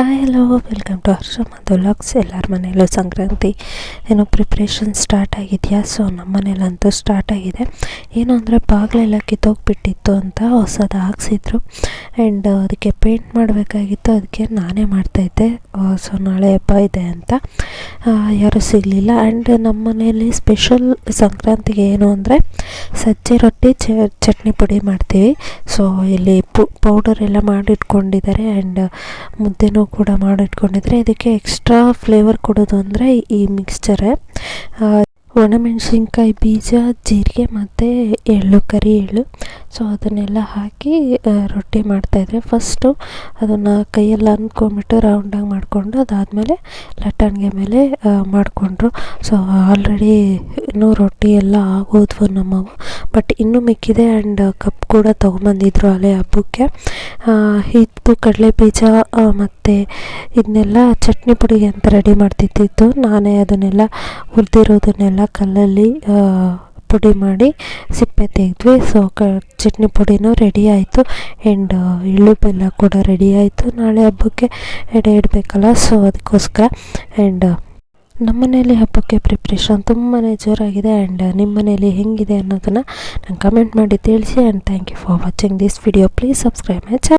Hi hello welcome to ಹರ್ಷ ಮತ್ತು vlogs. ಎಲ್ಲರ ಮನೆಯಲ್ಲೂ ಸಂಕ್ರಾಂತಿ ಏನೋ ಪ್ರಿಪ್ರೇಷನ್ ಸ್ಟಾರ್ಟ್ ಆಗಿದೆಯಾ? ಸೊ ನಮ್ಮ ಮನೇಲಂತೂ ಸ್ಟಾರ್ಟ್ ಆಗಿದೆ. ಏನು ಅಂದರೆ ಬಾಗಿಲೆಲ್ಲ ಕಿತ್ತೋಗ್ಬಿಟ್ಟಿತ್ತು ಅಂತ ಹೊಸದು ಹಾಕ್ಸಿದ್ರು ಆ್ಯಂಡ್ ಅದಕ್ಕೆ ಪೇಂಟ್ ಮಾಡಬೇಕಾಗಿತ್ತು. ಅದಕ್ಕೆ ನಾನೇ ಮಾಡ್ತಾಯಿದ್ದೆ. ಸೊ ನಾಳೆ ಹಬ್ಬ ಇದೆ ಅಂತ ಯಾರೂ ಸಿಗಲಿಲ್ಲ. ಆ್ಯಂಡ್ ನಮ್ಮ ಮನೆಯಲ್ಲಿ ಸ್ಪೆಷಲ್ ಸಂಕ್ರಾಂತಿಗೆ ಏನು ಅಂದರೆ ಸಜ್ಜೆ ರೊಟ್ಟಿ ಚಟ್ನಿ ಪುಡಿ ಮಾಡ್ತೀವಿ. ಸೊ ಇಲ್ಲಿ ಪೌಡರ್ ಎಲ್ಲ ಮಾಡಿಟ್ಕೊಂಡಿದ್ದಾರೆ ಆ್ಯಂಡ್ ಮುದ್ದೆನೂ ಕೂಡ ಮಾಡಿಟ್ಕೊಂಡಿದ್ರೆ ಇದಕ್ಕೆ ಎಕ್ಸ್ಟ್ರಾ ಫ್ಲೇವರ್ ಕೊಡೋದು ಅಂದರೆ ಈ ಮಿಕ್ಸ್ಚರೇ. ಒಣಮೆಣಸಿನ್ಕಾಯಿ ಬೀಜ, ಜೀರಿಗೆ ಮತ್ತು ಕರಿ ಎಳ್ಳು. ಸೊ ಅದನ್ನೆಲ್ಲ ಹಾಕಿ ರೊಟ್ಟಿ ಮಾಡ್ತಾಯಿದ್ರೆ ಫಸ್ಟು ಅದನ್ನು ಕೈಯಲ್ಲಿ ಅಂದ್ಕೊಂಬಿಟ್ಟು ರೌಂಡಾಗಿ ಮಾಡಿಕೊಂಡು ಅದಾದಮೇಲೆ ಲಟ್ಟಣಿಗೆ ಮೇಲೆ ಮಾಡಿಕೊಂಡ್ರು. ಸೊ ಆಲ್ರೆಡಿ ಇನ್ನೂ ರೊಟ್ಟಿ ಎಲ್ಲ ಆಗೋದ್ವು ನಮ್ಮವು, ಬಟ್ ಇನ್ನೂ ಮಿಕ್ಕಿದೆ. ಆ್ಯಂಡ್ ಕಪ್ ಕೂಡ ತೊಗೊಂಬಂದಿದ್ರು ಅಲ್ಲೇ ಹಬ್ಬಕ್ಕೆ. ಇದು ಕಡಲೆ ಬೀಜ ಮತ್ತು ಇದನ್ನೆಲ್ಲ ಚಟ್ನಿ ಪುಡಿಗೆ ಅಂತ ರೆಡಿ ಮಾಡ್ತಿದ್ದಿದ್ದು ನಾನೇ. ಅದನ್ನೆಲ್ಲ ಹುರಿದಿರೋದನ್ನೆಲ್ಲ ಕಲ್ಲಲ್ಲಿ ಪುಡಿ ಮಾಡಿ ಸಿಪ್ಪೆ ತೆಗೆದ್ವಿ. ಸೊ ಚಟ್ನಿ ಪುಡಿನೂ ರೆಡಿ ಆಯಿತು ಆ್ಯಂಡ್ ಎಳ್ಳು ಬೆಲ್ಲ ಕೂಡ ರೆಡಿ ಆಯಿತು. ನಾಳೆ ಹಬ್ಬಕ್ಕೆ ಎಡೆ ಇಡಬೇಕಲ್ಲ, ಸೊ ಅದಕ್ಕೋಸ್ಕರ. ಆ್ಯಂಡ್ ನಮ್ಮ ಮನೇಲಿ ಹಬ್ಬಕ್ಕೆ ಪ್ರಿಪ್ರೇಷನ್ ತುಂಬಾ ಜೋರಾಗಿದೆ. ಆ್ಯಂಡ್ ನಿಮ್ಮ ಮನೇಲಿ ಹೆಂಗಿದೆ ಅನ್ನೋದನ್ನು ನಂಗೆ ಕಮೆಂಟ್ ಮಾಡಿ ತಿಳಿಸಿ. And thank you for watching this video. Please subscribe my channel.